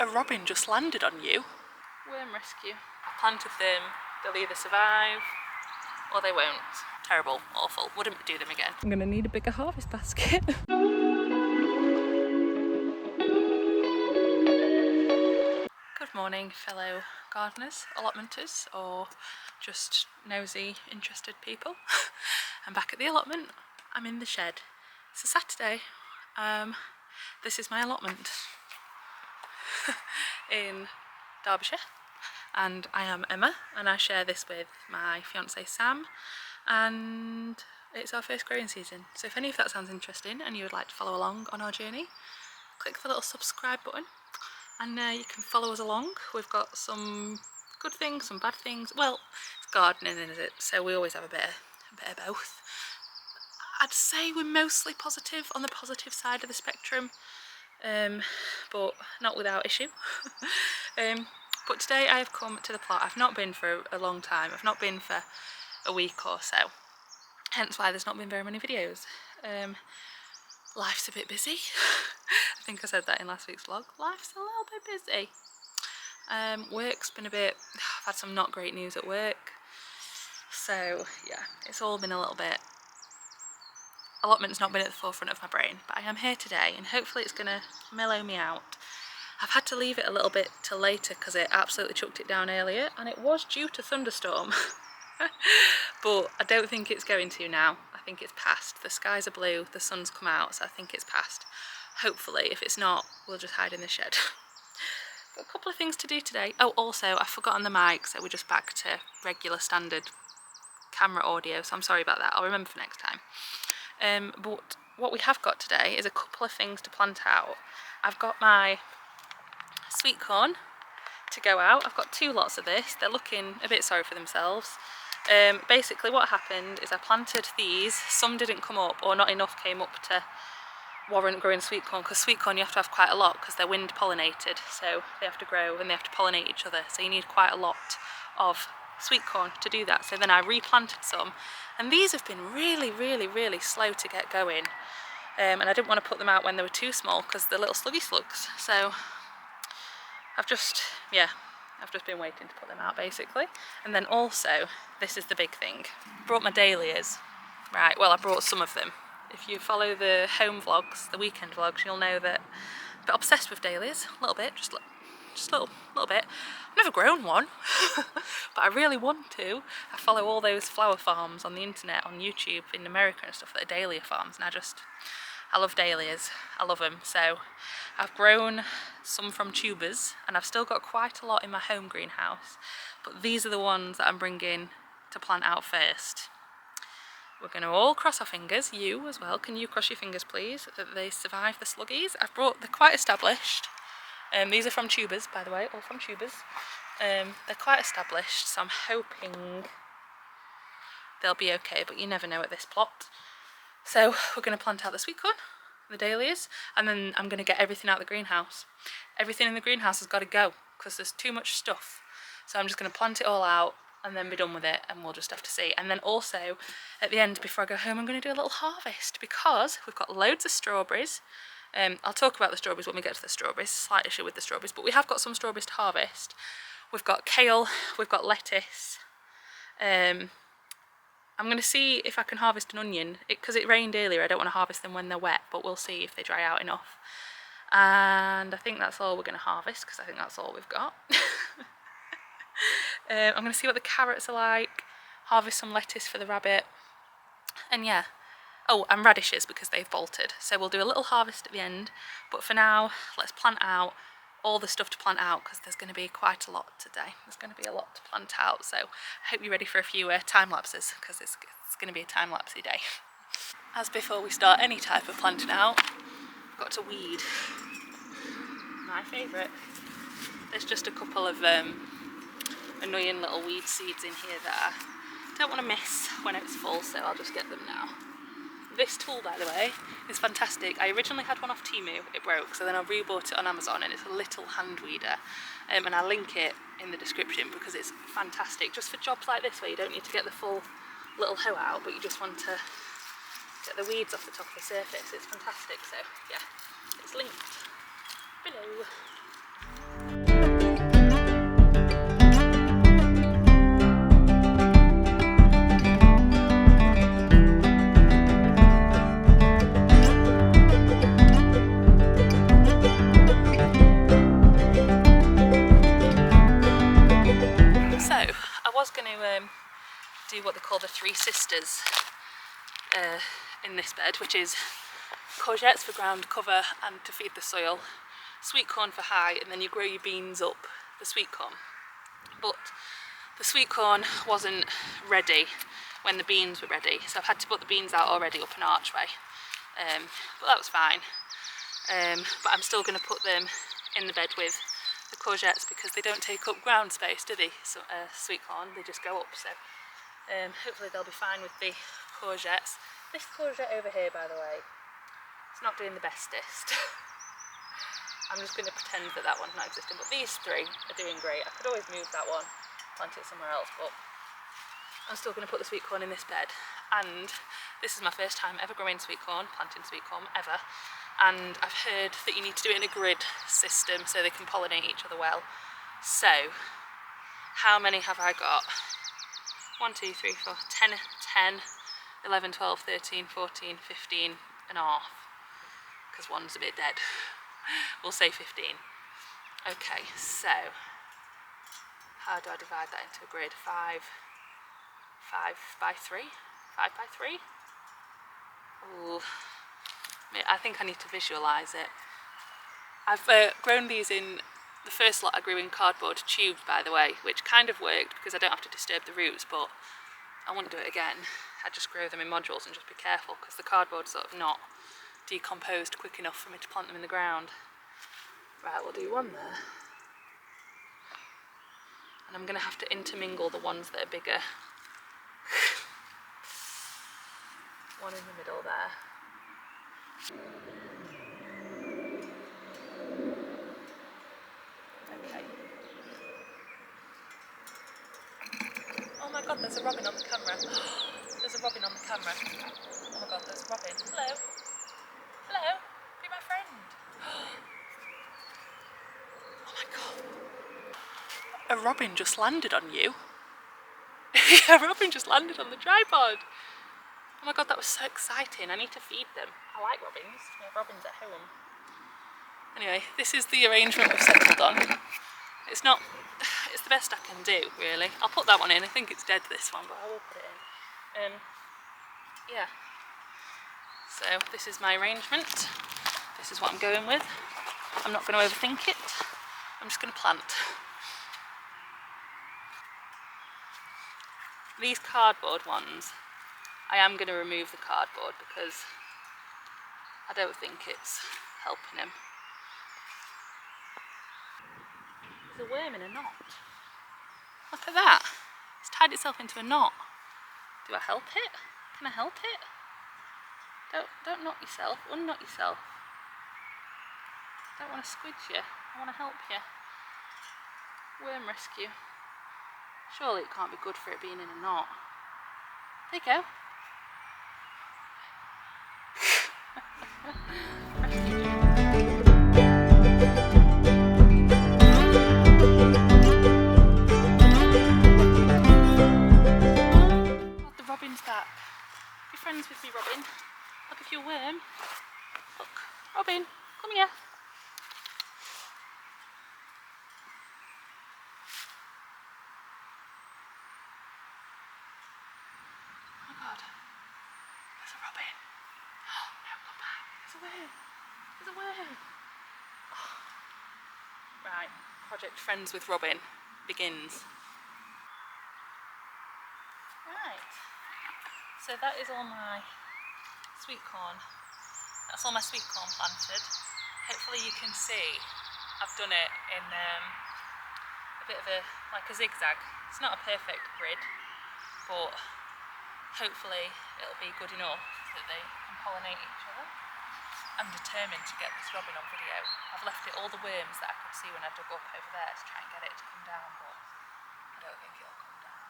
a robin just landed on you. Worm rescue. I planted them, they'll either survive or they won't. Terrible, awful, wouldn't do them again. I'm gonna need a bigger harvest basket. Good morning, fellow gardeners, allotmenters, or just nosy, interested people. I'm back at the allotment. I'm in the shed. It's a Saturday. This is my allotment in Derbyshire, and I am Emma, and I share this with my fiance Sam, and it's our first growing season. So if any of that sounds interesting and you would like to follow along on our journey, click the little subscribe button and you can follow us along. We've got some good things, some bad things. Well, it's gardening, isn't it? So we always have a bit of both. I'd say we're mostly positive, on the positive side of the spectrum, but not without issue. But today I have come to the plot. I've not been for a long time. I've not been for a week or so, hence why there's not been very many videos. Life's a bit busy. I think I said that in last week's vlog. Life's a little bit busy. Work's been a bit, I've had some not great news at work, so yeah, it's all been a little bit, allotment's not been at the forefront of my brain, but I am here today and hopefully it's gonna mellow me out. I've had to leave it a little bit till later because it absolutely chucked it down earlier, and it was due to thunderstorm. But I don't think it's going to now. I think it's past. The skies are blue, the sun's come out, so I think it's past. Hopefully, if it's not, we'll just hide in the shed. Got a couple of things to do today. Oh, also, I've forgotten the mic, so we're just back to regular standard camera audio, so I'm sorry about that. I'll remember for next time. But what we have got today is a couple of things to plant out. I've got my sweet corn to go out. I've got 2 lots of this. They're looking a bit sorry for themselves. Basically what happened is I planted these, some didn't come up, or not enough came up to warrant growing sweet corn, because sweet corn you have to have quite a lot because they're wind pollinated, so they have to grow and they have to pollinate each other, so you need quite a lot of sweet corn to do that. So then I replanted some, and these have been really slow to get going, and I didn't want to put them out when they were too small because they're little sluggy slugs, so I've just been waiting to put them out basically. And then also, this is the big thing, brought my dahlias. Right, well I brought some of them. If you follow the home vlogs, the weekend vlogs, you'll know that I'm a bit obsessed with dahlias, a little bit, just a little bit. I've never grown one, but I really want to. I follow all those flower farms on the internet, on YouTube in America and stuff, that are dahlia farms, and I love dahlias, I love them. So I've grown some from tubers and I've still got quite a lot in my home greenhouse, but these are the ones that I'm bringing to plant out first. We're going to all cross our fingers, you as well, can you cross your fingers please, that they survive the sluggies. They're quite established. These are from tubers, by the way, all from tubers. They're quite established, so I'm hoping they'll be okay, but you never know at this plot. So we're going to plant out the sweet corn, the dahlias, and then I'm going to get everything out of the greenhouse. Everything in the greenhouse has got to go because there's too much stuff. So I'm just going to plant it all out and then be done with it, and we'll just have to see. And then also at the end, before I go home, I'm going to do a little harvest because we've got loads of strawberries. I'll talk about the strawberries when we get to the strawberries, slight issue with the strawberries, but we have got some strawberries to harvest. We've got kale, we've got lettuce. I'm going to see if I can harvest an onion, because it rained earlier. I don't want to harvest them when they're wet, but we'll see if they dry out enough. And I think that's all we're going to harvest, because I think that's all we've got. I'm going to see what the carrots are like, harvest some lettuce for the rabbit, and yeah. Oh, and radishes because they've bolted. So we'll do a little harvest at the end, but for now, let's plant out all the stuff to plant out, because there's going to be quite a lot today. There's going to be a lot to plant out, so I hope you're ready for a few time lapses, because it's going to be a time lapsey day. As before we start any type of planting out, I've got to weed. My favourite. There's just a couple of annoying little weed seeds in here that I don't want to miss when it's full, so I'll just get them now. This tool, by the way, is fantastic. I originally had one off Temu, it broke, so then I rebought it on Amazon, and it's a little hand weeder, and I'll link it in the description because it's fantastic, just for jobs like this where you don't need to get the full little hoe out, but you just want to get the weeds off the top of the surface. It's fantastic, so yeah, it's linked below. do what they call the three sisters in this bed, which is courgettes for ground cover and to feed the soil, sweet corn for high, and then you grow your beans up the sweet corn. But the sweet corn wasn't ready when the beans were ready, so I've had to put the beans out already up an archway, but that was fine. But I'm still going to put them in the bed with the courgettes because they don't take up ground space, do they? So, sweet corn, they just go up, so hopefully they'll be fine with the courgettes. This courgette over here, by the way, it's not doing the bestest. I'm just going to pretend that that one's not existing, but these three are doing great. I could always move that one, plant it somewhere else, but I'm still going to put the sweet corn in this bed. And this is my first time ever growing sweet corn, planting sweet corn, ever. And I've heard that you need to do it in a grid system so they can pollinate each other well. So, how many have I got? 1, 2, 3, 4, 10, 11, 12, 13, 14, 15 and a half. Because one's a bit dead. We'll say 15. Okay, so how do I divide that into a grid? 5 by 3? 5 by 3? Ooh, I think I need to visualise it. I've grown these in, the first lot I grew in cardboard tubes, by the way, which kind of worked because I don't have to disturb the roots, but I wouldn't do it again. I'd just grow them in modules and just be careful because the cardboard's sort of not decomposed quick enough for me to plant them in the ground. Right, we'll do one there. And I'm going to have to intermingle the ones that are bigger. One in the middle there. Okay. Oh my god, there's a robin on the camera. There's a robin on the camera. Oh my god, there's a robin. Hello. Hello. Be my friend. Oh my god. A robin just landed on you. Yeah, a robin just landed on the tripod. Oh my god, that was so exciting. I need to feed them. I like robins. We have robins at home. Anyway, this is the arrangement we've settled on. It's the best I can do, really. I'll put that one in. I think it's dead, this one, but I will put it in. Yeah. So this is my arrangement. This is what I'm going with. I'm not going to overthink it. I'm just going to plant. These cardboard ones, I am going to remove the cardboard because I don't think it's helping him. There's a worm in a knot. Look at that. It's tied itself into a knot. Do I help it? Can I help it? Don't knot yourself. Unknot yourself. I don't want to squidge you. I want to help you. Worm rescue. Surely it can't be good for it being in a knot. There you go. Oh, the robin's back. Be friends with me, Robin. I'll give you a worm. Look, Robin, come here. There's a robin. Oh, no, come back. There's a worm. There's a worm. Oh. Right, project Friends with Robin begins. Right, so that is all my sweet corn. That's all my sweet corn planted. Hopefully you can see I've done it in a bit of like a zigzag. It's not a perfect grid, but hopefully it'll be good enough that they can pollinate each other. I'm determined to get this robin on video. I've left it all the worms that I could see when I dug up over there to try and get it to come down, but I don't think it'll come down.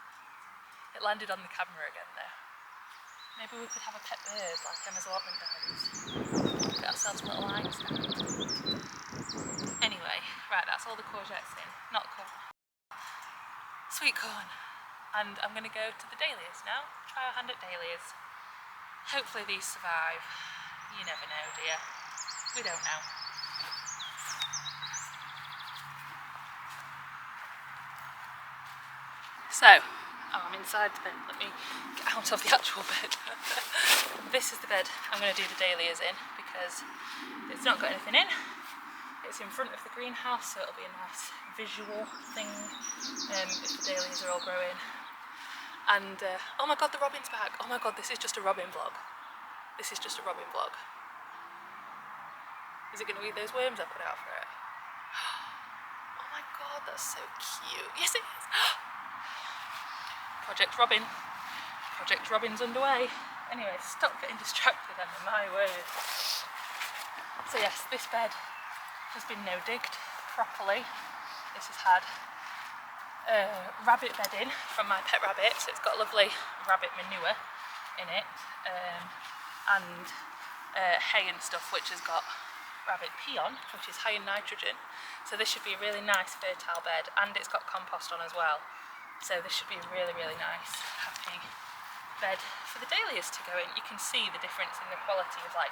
It landed on the camera again there. Maybe we could have a pet bird like Emma's Allotment diaries. Get ourselves a little line stand. Anyway, right, that's all the courgettes in. Not sweet corn. And I'm going to go to the dahlias now. Try our hand at dahlias. Hopefully these survive. You never know, dear. We don't know. So, Oh, I'm inside the bed. Let me get out of the actual bed. This is the bed I'm going to do the dahlias in because it's not got anything in. It's in front of the greenhouse, so it'll be a nice visual thing if the dahlias are all growing. And oh my god, the robin's back. Oh my god, this is just a robin vlog. This is just a robin vlog. Is it going to eat those worms I put out for it? Oh my god, that's so cute. Yes, it is. Project Robin. Project Robin's underway. Anyway, stop getting distracted, Emma, my word. So yes, this bed has been no-digged properly. This has had rabbit bedding from my pet rabbit, so it's got lovely rabbit manure in it, and hay and stuff which has got rabbit pee on, which is high in nitrogen. So this should be a really nice fertile bed, and it's got compost on as well. So this should be a really, really nice, happy bed for the dahlias to go in. You can see the difference in the quality of like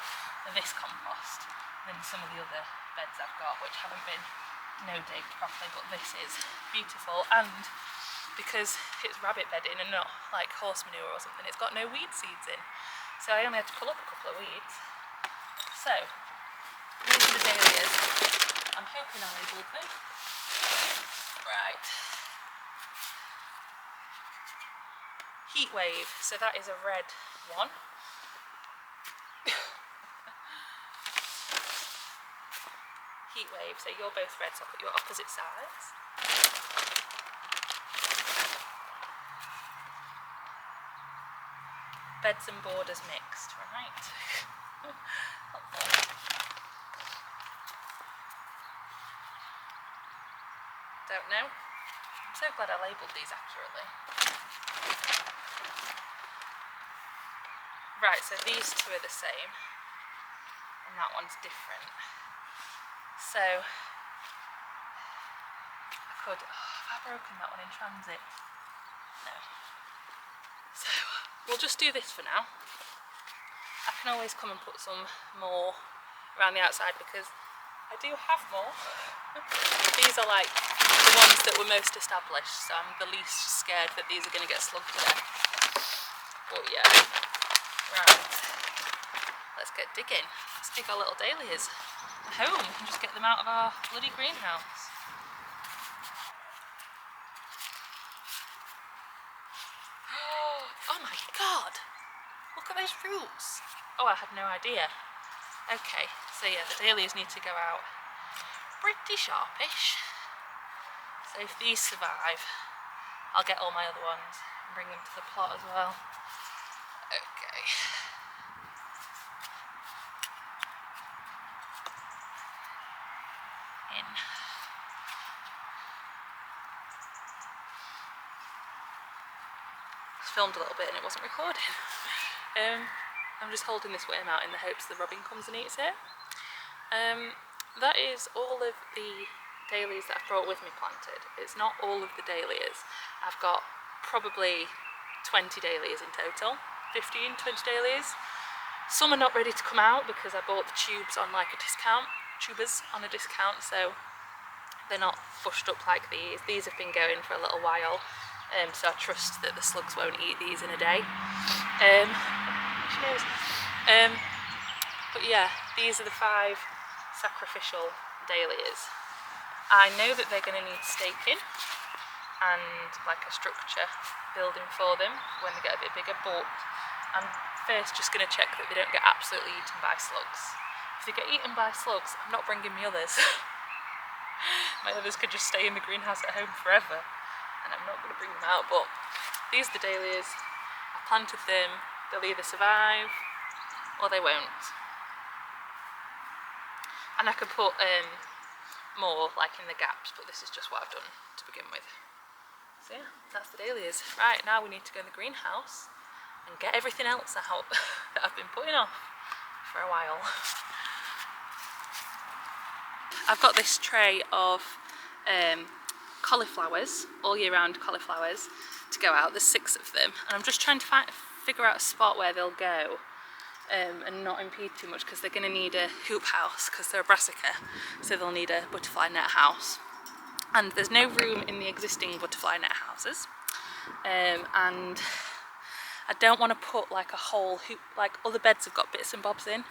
this compost than some of the other beds I've got, which haven't been no-digged properly, but this is beautiful. And because it's rabbit bedding and not like horse manure or something, it's got no weed seeds in. So I only had to pull up a couple of weeds. So these are the dahlias. I'm hoping I labelled them. Right. Heat wave, so that is a red one. Heat wave, so you're both red, so I'll put you at opposite sides. Beds and borders mixed, right? Don't know. I'm so glad I labelled these accurately. Right, so these two are the same, and that one's different. So, I could, have I broken that one in transit? No. So, we'll just do this for now. I can always come and put some more around the outside because I do have more. These are like the ones that were most established, so I'm the least scared that these are going to get slugged to death. But yeah. Right, let's get digging. Let's dig our little dahlias home and just get them out of our bloody greenhouse. Oh my god! Look at those roots! Oh, I had no idea. Okay, so yeah, the dahlias need to go out pretty sharpish. So if these survive, I'll get all my other ones and bring them to the plot as well. Okay. In. Just filmed a little bit and it wasn't recording. I'm just holding this worm out in the hopes the robin comes and eats it. That is all of the dahlias that I've brought with me planted. It's not all of the dahlias. I've got probably 20 dahlias in total. 15, 20 dahlias. Some are not ready to come out because I bought the tubes on like a discount, tubers on a discount, so they're not bushed up like these. These have been going for a little while, so I trust that the slugs won't eat these in a day. Cheers. But yeah, these are the 5 sacrificial dahlias. I know that they're going to need staking and like a structure building for them when they get a bit bigger, but I'm first just going to check that they don't get absolutely eaten by slugs. If they get eaten by slugs, I'm not bringing my others. My others could just stay in the greenhouse at home forever, and I'm not going to bring them out. But these are the dahlias. I planted them. They'll either survive or they won't. And I could put more like in the gaps, but this is just what I've done to begin with. So yeah, that's the dahlias. Right, now we need to go in the greenhouse and get everything else out that I've been putting off for a while. I've got this tray of cauliflowers, all year round cauliflowers, to go out. There's 6 of them, and I'm just trying to figure out a spot where they'll go and not impede too much, because they're going to need a hoop house because they're a brassica, so they'll need a butterfly net house. And there's no room in the existing butterfly net houses, and I don't want to put like a whole hoop, like other beds have got bits and bobs in.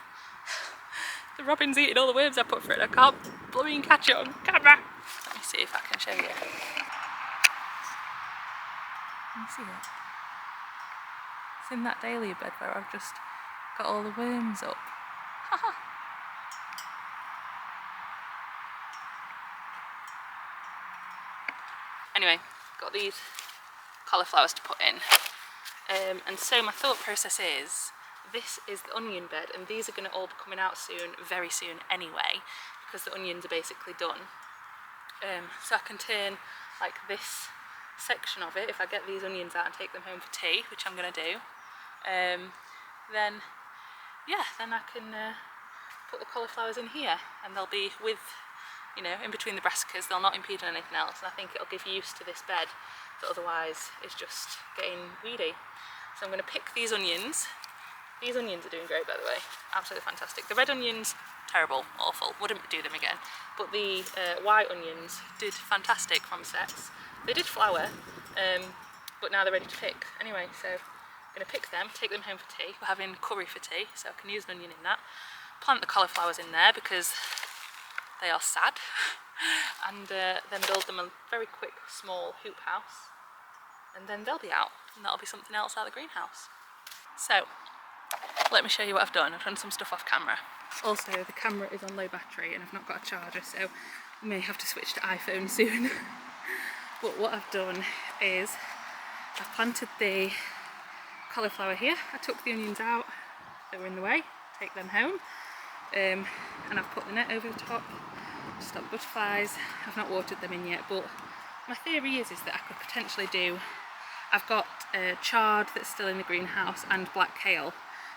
The robin's eating all the worms I put for it. I can't blooming catch it on camera. Let me see if I can show you. Can you see it? It's in that dahlia bed where I've just got all the worms up. Anyway, got these cauliflowers to put in. And so my thought process is, this is the onion bed, and these are going to all be coming out soon, very soon anyway, because the onions are basically done. So I can turn like this section of it, if I get these onions out and take them home for tea, which I'm going to do, then yeah, then I can put the cauliflowers in here, and they'll be with, you know, in between the brassicas, they'll not impede on anything else, and I think it'll give use to this bed that otherwise is just getting weedy. So I'm going to pick these onions. These onions are doing great, by the way, absolutely fantastic. The red onions, terrible, awful, wouldn't do them again, but the white onions did fantastic from sets. They did flower, but now they're ready to pick. Anyway, so I'm going to pick them, take them home for tea. We're having curry for tea, so I can use an onion in that. Plant the cauliflowers in there because they are sad, and then build them a very quick small hoop house, and then they'll be out, and that'll be something else out of the greenhouse. So let me show you what I've done. I've done some stuff off camera. Also, the camera is on low battery and I've not got a charger, so I may have to switch to iPhone soon. But what I've done is I've planted the cauliflower here. I took the onions out that were in the way, take them home, and I've put the net over the top to stop butterflies. I've not watered them in yet, but my theory is that I could potentially do, I've got chard that's still in the greenhouse and black kale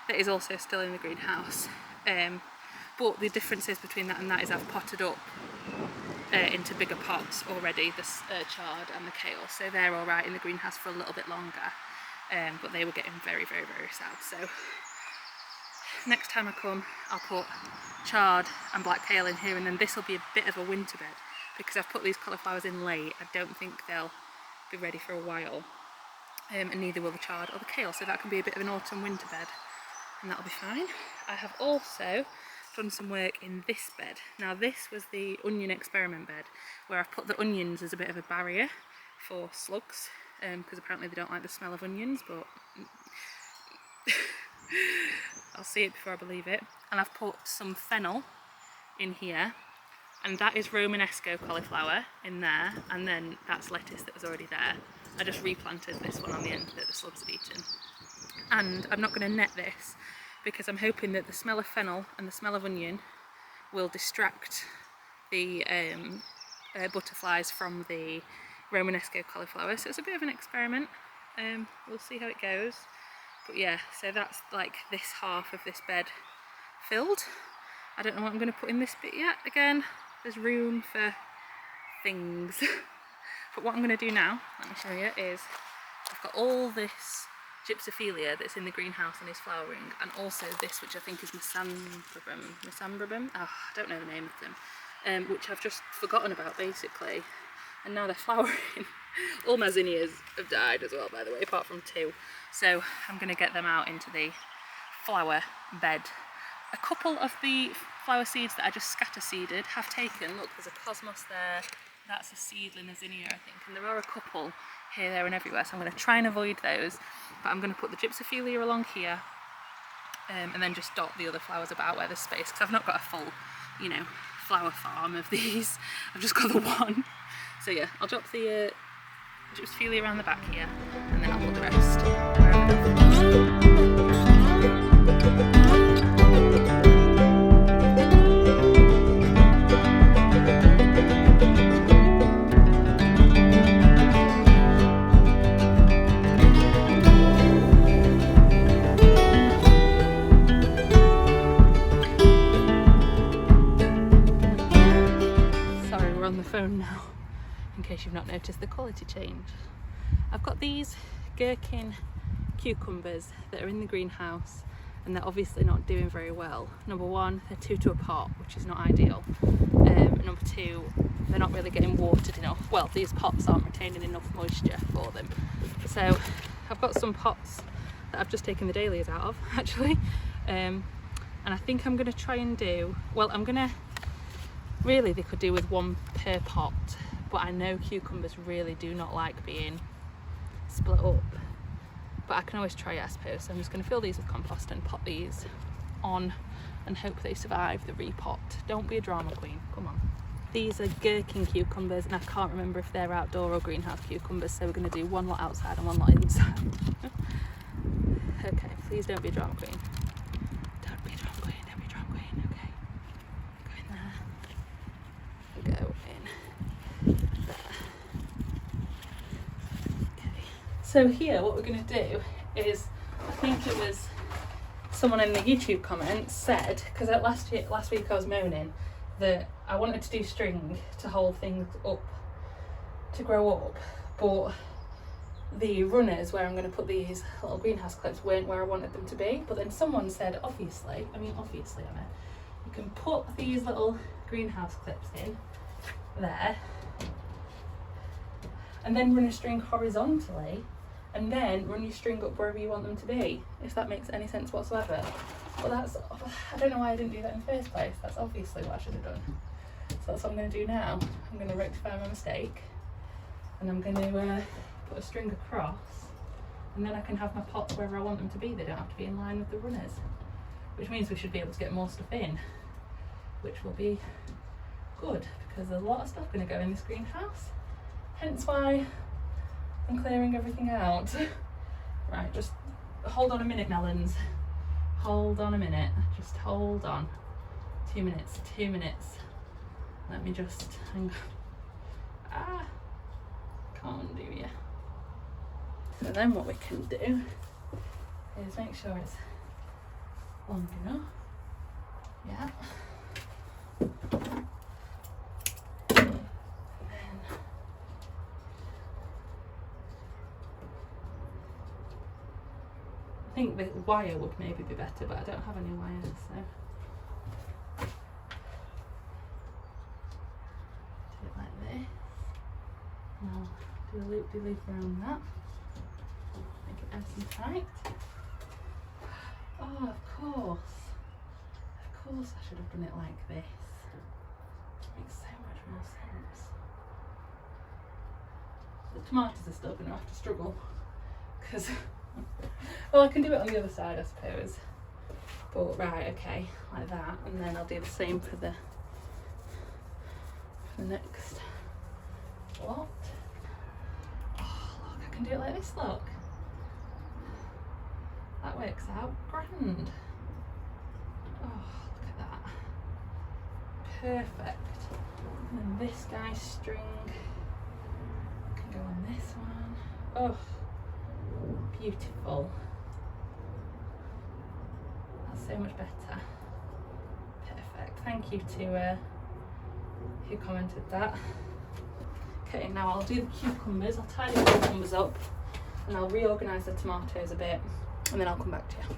that is also still in the greenhouse, but the differences between that and that is I've potted up into bigger pots already, the chard and the kale, so they're alright in the greenhouse for a little bit longer, but they were getting very, very, very sad. So next time I come, I'll put chard and black kale in here, and then this will be a bit of a winter bed because I've put these cauliflowers in late. I don't think they'll be ready for a while, and neither will the chard or the kale, so that can be a bit of an autumn winter bed, and that'll be fine. I have also done some work in this bed. Now this was the onion experiment bed where I've put the onions as a bit of a barrier for slugs, because apparently they don't like the smell of onions, but I'll see it before I believe it. And I've put some fennel in here, and that is Romanesco cauliflower in there, and then that's lettuce that was already there. I just replanted this one on the end that the slugs had eaten. And I'm not going to net this because I'm hoping that the smell of fennel and the smell of onion will distract the butterflies from the Romanesco cauliflower. So it's a bit of an experiment. We'll see how it goes. But yeah, so that's like this half of this bed filled. I don't know what I'm going to put in this bit yet. Again, there's room for things. But what I'm going to do now, let me show you, is I've got all this gypsophilia that's in the greenhouse and is flowering, and also this, which I think is Misambrebum, oh, I don't know the name of them, which I've just forgotten about basically, and now they're flowering. All my zinnias have died as well, by the way, apart from 2. So I'm going to get them out into the flower bed. A couple of the flower seeds that I just scatter seeded have taken. Look, there's a cosmos there, that's a seedling, a zinnia I think, and there are a couple here, there and everywhere, so I'm going to try and avoid those, but I'm going to put the gypsophilia along here, and then just dot the other flowers about where there's space, because I've not got a full, you know, flower farm of these. I've just got the one. So yeah, I'll drop the gypsophilia around the back here, and then I'll put the rest wherever. Phone now, in case you've not noticed the quality change. I've got these gherkin cucumbers that are in the greenhouse, and they're obviously not doing very well. Number one, they're 2 to a pot, which is not ideal. but number two, they're not really getting watered enough. Well, these pots aren't retaining enough moisture for them. So I've got some pots that I've just taken the dahlias out of, actually. And I think I'm going to try and do, well, really they could do with one per pot, but I know cucumbers really do not like being split up. But I can always try it, I suppose. So I'm just going to fill these with compost and pot these on and hope they survive the repot. Don't be a drama queen, come on. These are gherkin cucumbers, and I can't remember if they're outdoor or greenhouse cucumbers, so we're going to do one lot outside and one lot inside. Okay, please don't be a drama queen. Don't be a drama queen, don't be a drama queen, okay. Go in there. Go in there. Okay. So here, what we're going to do is, I think it was someone in the YouTube comments said, because last week I was moaning that I wanted to do string to hold things up, to grow up, but the runners where I'm going to put these little greenhouse clips weren't where I wanted them to be. But then someone said, obviously, Emma, you can put these little greenhouse clips in there and then run a string horizontally and then run your string up wherever you want them to be, if that makes any sense whatsoever. Well, I don't know why I didn't do that in the first place. That's obviously what I should have done. So that's what I'm going to do now. I'm going to rectify my mistake, and I'm going to put a string across, and then I can have my pots wherever I want them to be. They don't have to be in line with the runners, which means we should be able to get more stuff in, which will be good, because there's a lot of stuff going to go in this greenhouse, hence why I'm clearing everything out. Right, just hold on a minute, melons. Hold on a minute, just hold on. 2 minutes, 2 minutes. Let me just hang on. Can't do ya. So then what we can do is make sure it's long enough. Yeah. I think the wire would maybe be better, but I don't have any wires, so do it like this. And I'll do a loop-de-loop around that. Make it nice and tight. Oh, of course I should have done it like this. It makes so much more sense. The tomatoes are still going to have to struggle, because well, I can do it on the other side, I suppose. But right, okay, like that, and then I'll do the same for the next lot. Oh, look, I can do it like this, look. That works out grand. Oh, look at that. Perfect. And then this guy's string can go on this one. Oh, beautiful. That's so much better. Perfect. Thank you to who commented that. Okay, now I'll do the cucumbers. I'll tie the cucumbers up and I'll reorganise the tomatoes a bit, and then I'll come back to you.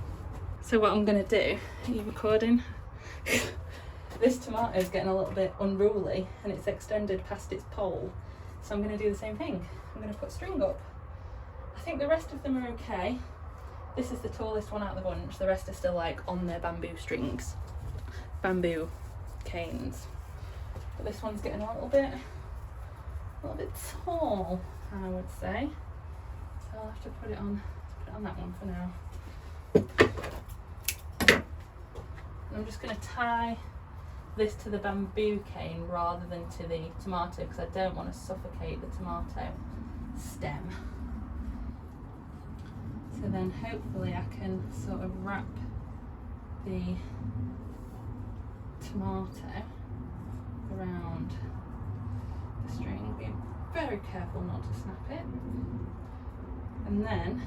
So what I'm going to do, are you recording? This tomato is getting a little bit unruly and it's extended past its pole, so I'm going to do the same thing. I'm going to put string up. I think the rest of them are okay. This is the tallest one out of the bunch. The rest are still like on their bamboo strings, bamboo canes. But this one's getting a little bit tall, I would say. So I'll have to put it on that one for now. And I'm just going to tie this to the bamboo cane rather than to the tomato, because I don't want to suffocate the tomato stem. So then hopefully I can sort of wrap the tomato around the string, being very careful not to snap it. And then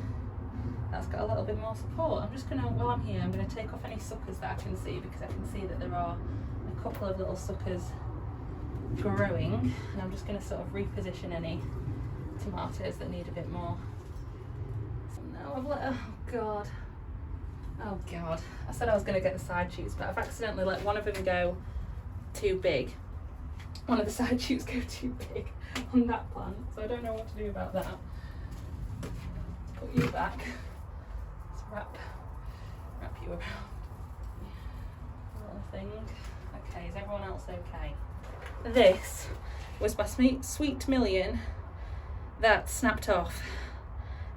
that's got a little bit more support. I'm just going to, while I'm here, I'm going to take off any suckers that I can see, because I can see that there are a couple of little suckers growing, and I'm just going to sort of reposition any tomatoes that need a bit more. So now I've let, oh god, I said I was going to get the side shoots, but I've accidentally let one of them go too big, one of the side shoots go too big on that plant, so I don't know what to do about that. Put you back. Let's wrap you around. Little thing. Okay, is everyone else okay? This was my sweet million that snapped off,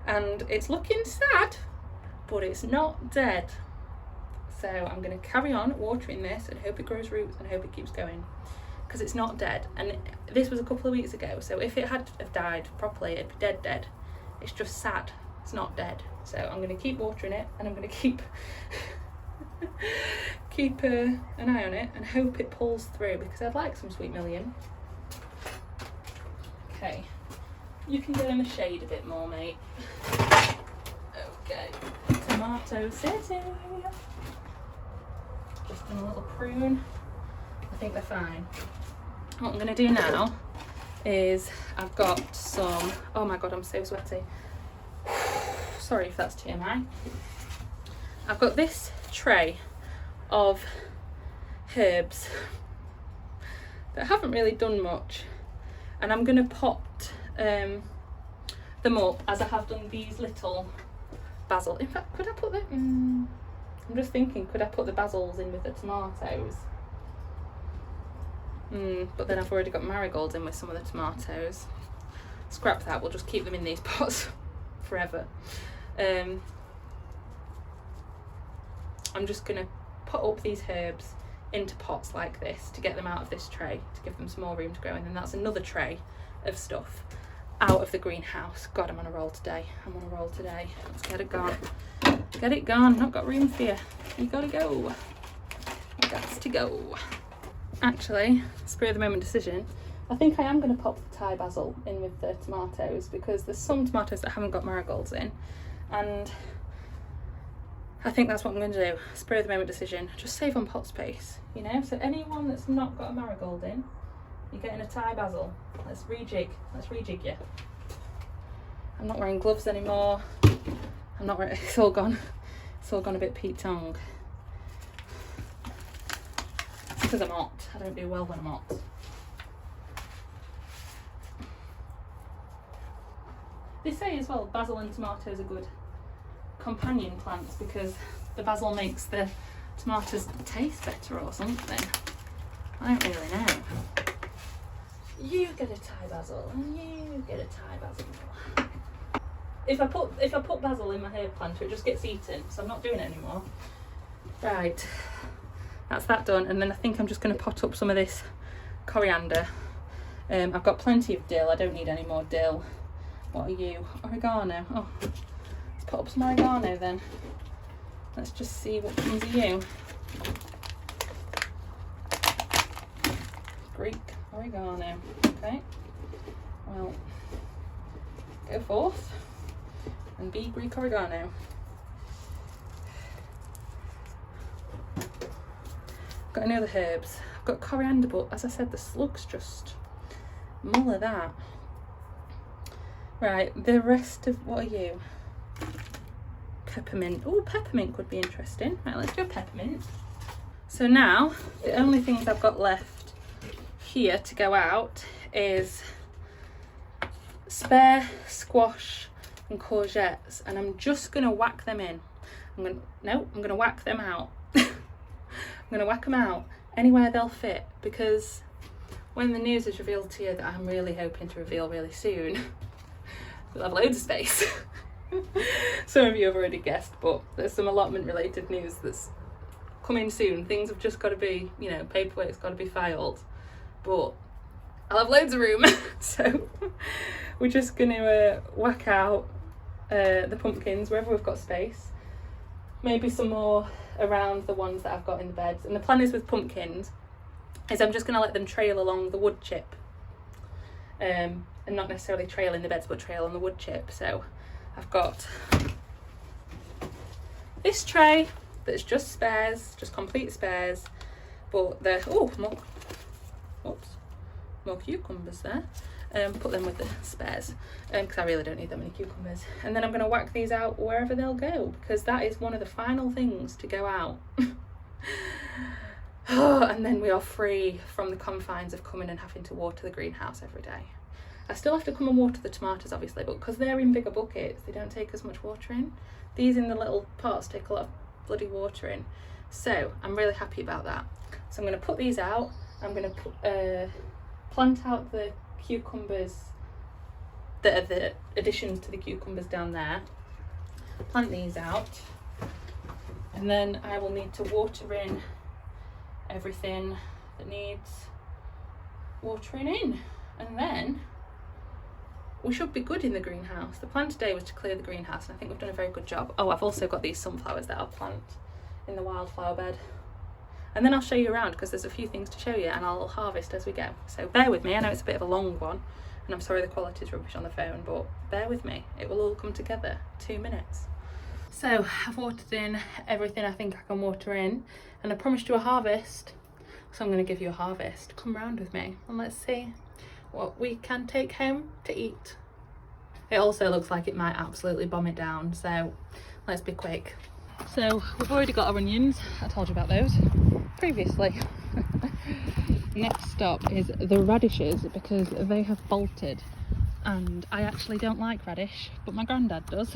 and it's looking sad, but it's not dead. So I'm going to carry on watering this and hope it grows roots and hope it keeps going, because it's not dead. And this was a couple of weeks ago, so if it had have died properly, it'd be dead. It's just sad. It's not dead. So I'm going to keep watering it, and I'm going to keep an eye on it and hope it pulls through, because I'd like some sweet million. Okay, you can go in the shade a bit more, mate. Okay, tomato city. Just done a little prune. I think they're fine. What I'm going to do now is I've got some, oh my god, I'm so sweaty. Sorry if that's TMI. I've got this tray of herbs that haven't really done much, and I'm going to pot them up as I have done these little basil. In fact, could I put the I'm just thinking, could I put the basils in with the tomatoes? But then I've already got marigolds in with some of the tomatoes. Scrap that, we'll just keep them in these pots forever. I'm just going to put up these herbs into pots like this to get them out of this tray, to give them some more room to grow, and then that's another tray of stuff out of the greenhouse. God, I'm on a roll today. Let's get it gone. Get it gone. Not got room for you. You gotta go. Got to go. Actually, spur of the moment decision, I think I am going to pop the Thai basil in with the tomatoes, because there's some tomatoes that haven't got marigolds in, and I think that's what I'm going to do. Spur of the moment decision. Just save on pot space, you know? So anyone that's not got a marigold in, you're getting a Thai basil. Let's rejig you. I'm not wearing gloves anymore. It's all gone a bit Pete Tong. It's because I'm hot. I don't do well when I'm hot. They say as well, basil and tomatoes are good companion plants because the basil makes the tomatoes taste better or something. I don't really know. You get a Thai basil and you get a Thai basil. If I put basil in my herb planter, it just gets eaten, so I'm not doing it anymore. Right, that's that done, and then I think I'm just going to pot up some of this coriander. I've got plenty of dill. I don't need any more dill. What are you? Oregano. Oh, let's put up some oregano then. Let's just see what comes of you. Greek oregano. Okay. Well, go forth and be Greek oregano. I've got any other herbs? I've got coriander, but as I said, the slugs just muller that. Right, the rest of, what are you? Peppermint. Oh, peppermint could be interesting. Right, let's do peppermint. So now, the only things I've got left here to go out is spare squash and courgettes, and I'm just going to whack them in. I'm going to whack them out. I'm going to whack them out anywhere they'll fit, because when the news is revealed to you that I'm really hoping to reveal really soon, we'll have loads of space. Some of you have already guessed, but there's some allotment related news that's coming soon. Things have just got to be, you know, paperwork's got to be filed, but I'll have loads of room. So we're just going to whack out the pumpkins wherever we've got space. Maybe some more around the ones that I've got in the beds. And the plan is with pumpkins is I'm just going to let them trail along the wood chip. And not necessarily trail in the beds, but trail on the wood chip. So I've got this tray that's just spares, just complete spares, but they're, more cucumbers there. Put them with the spares, because I really don't need that many cucumbers. And then I'm going to whack these out wherever they'll go, because that is one of the final things to go out. And then we are free from the confines of coming and having to water the greenhouse every day. I still have to come and water the tomatoes obviously, but because they're in bigger buckets they don't take as much watering. These in the little pots take a lot of bloody watering, so I'm really happy about that. So I'm going to put these out. I'm going to plant out the cucumbers that are the additions to the cucumbers down there. Plant these out, and then I will need to water in everything that needs watering in, and then we should be good in the greenhouse. The plan today was to clear the greenhouse and I think we've done a very good job. Oh, I've also got these sunflowers that I'll plant in the wildflower bed, and then I'll show you around because there's a few things to show you, and I'll harvest as we go. So bear with me. I know it's a bit of a long one and I'm sorry the quality's rubbish on the phone, but bear with me, it will all come together. 2 minutes. So I've watered in everything I think I can water in, and I promised you a harvest, so I'm going to give you a harvest. Come round with me and let's see what we can take home to eat. It also looks like it might absolutely bomb it down, so let's be quick. So we've already got our onions, I told you about those previously. Next stop is the radishes because they have bolted, and I actually don't like radish, but my granddad does.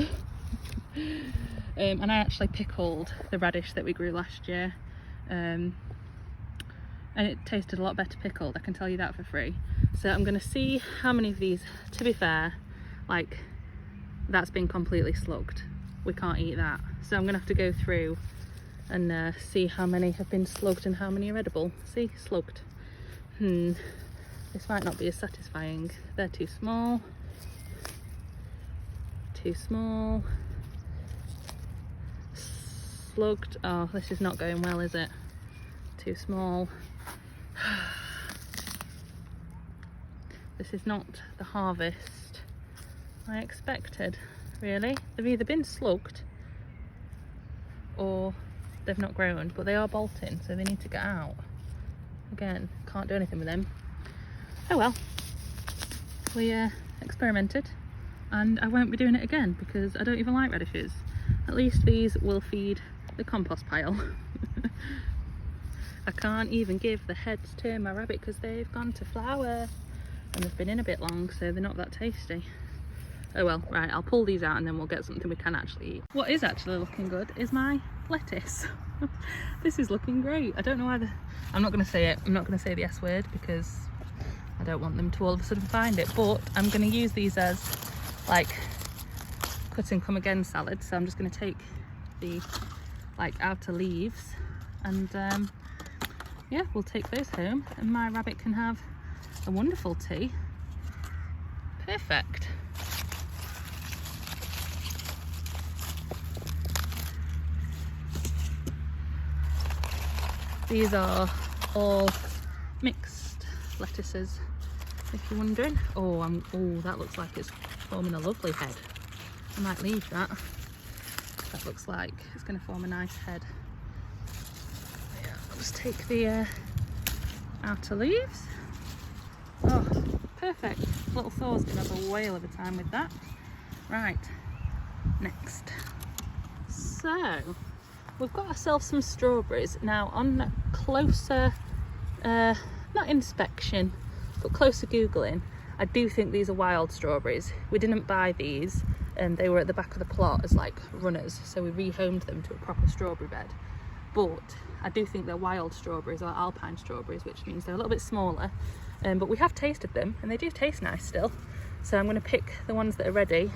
And I actually pickled the radish that we grew last year, and it tasted a lot better pickled, I can tell you that for free. So I'm going to see how many of these, to be fair, like that's been completely slugged, we can't eat that, so I'm going to have to go through and see how many have been slugged and how many are edible. See, slugged. This might not be as satisfying. They're too small, slugged. Oh, this is not going well, is it? Too small. This is not the harvest I expected, really. They've either been slugged or they've not grown, but they are bolting, so they need to get out. Again, can't do anything with them. Oh well, we experimented, and I won't be doing it again because I don't even like radishes. At least these will feed the compost pile. I can't even give the heads to my rabbit because they've gone to flower and they've been in a bit long, so they're not that tasty. Oh well, right, I'll pull these out and then we'll get something we can actually eat. What is actually looking good is my lettuce. This is looking great. I don't know why I'm not going to say it. I'm not going to say the S word because I don't want them to all of a sudden find it, but I'm going to use these as like cut and come again salad. So I'm just going to take the like outer leaves and yeah, we'll take those home and my rabbit can have a wonderful tea. Perfect. These are all mixed lettuces, if you're wondering. Oh, that looks like it's forming a lovely head. I might leave that. That looks like it's going to form a nice head. Yeah, I'll just take the outer leaves. Oh, perfect. Little Thor's going to have a whale of a time with that. Right, next. So, we've got ourselves some strawberries. Now, on closer, not inspection, but closer Googling, I do think these are wild strawberries. We didn't buy these, and they were at the back of the plot as like runners, so we rehomed them to a proper strawberry bed. But I do think they're wild strawberries, or alpine strawberries, which means they're a little bit smaller. But we have tasted them, and they do taste nice still. So I'm going to pick the ones that are ready,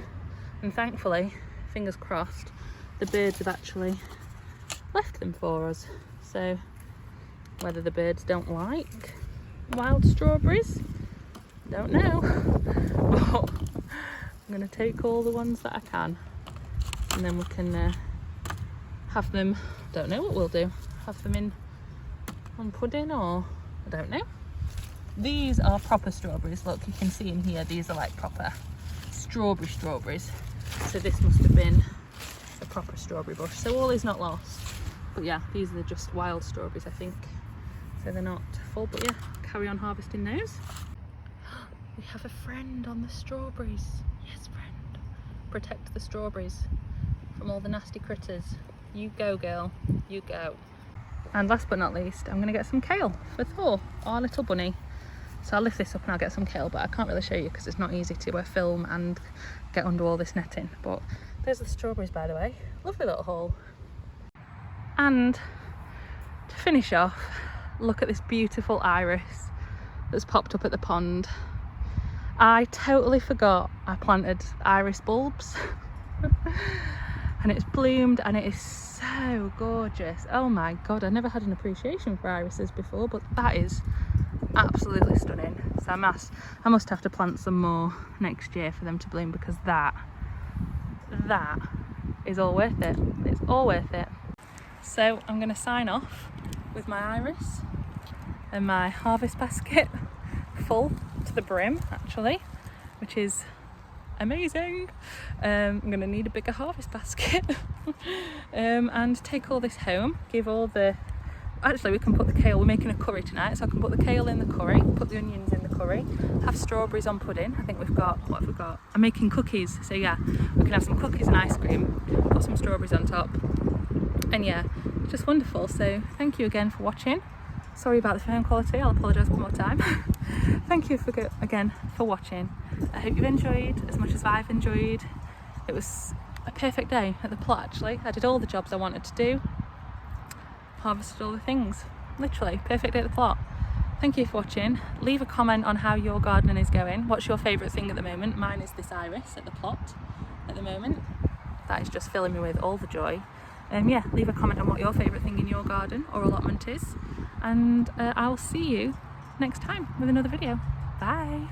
and thankfully, fingers crossed, the birds have actually left them for us. So whether the birds don't like wild strawberries, don't know. But I'm going to take all the ones that I can, and then we can have them, don't know what we'll do, have them in on pudding, or I don't know. These are proper strawberries. Look, you can see in here, these are like proper strawberries. So this must have been a proper strawberry bush. So all is not lost. But yeah, these are just wild strawberries, I think. So they're not full, but yeah, carry on harvesting those. We have a friend on the strawberries. Yes, friend. Protect the strawberries from all the nasty critters. You go, girl, you go. And last but not least, I'm going to get some kale for Thor, our little bunny. So I'll lift this up and I'll get some kale, but I can't really show you because it's not easy to film and get under all this netting. But there's the strawberries, by the way. Lovely little haul. And to finish off, look at this beautiful iris that's popped up at the pond. I totally forgot I planted iris bulbs. And it's bloomed and it is so gorgeous. Oh my god, I never had an appreciation for irises before, but that is absolutely stunning. So I must have to plant some more next year for them to bloom, because that is all worth it. It's all worth it. So I'm going to sign off with my iris and my harvest basket full to the brim, actually, which is amazing. I'm going to need a bigger harvest basket and take all this home, give all the, actually we can put the kale, we're making a curry tonight, so I can put the kale in the curry, put the onions in the curry, have strawberries on pudding. I think we've got, what have we got? I'm making cookies, so yeah, we can have some cookies and ice cream, put some strawberries on top, and yeah, just wonderful. So thank you again for watching. Sorry about the phone quality, I'll apologise one more time. Thank you again for watching. I hope you've enjoyed as much as I've enjoyed. It was a perfect day at the plot, actually. I did all the jobs I wanted to do, harvested all the things. Literally, perfect day at the plot. Thank you for watching. Leave a comment on how your gardening is going. What's your favourite thing at the moment? Mine is this iris at the plot at the moment. That is just filling me with all the joy. Yeah, leave a comment on what your favourite thing in your garden or allotment is. And I will see you next time with another video. Bye.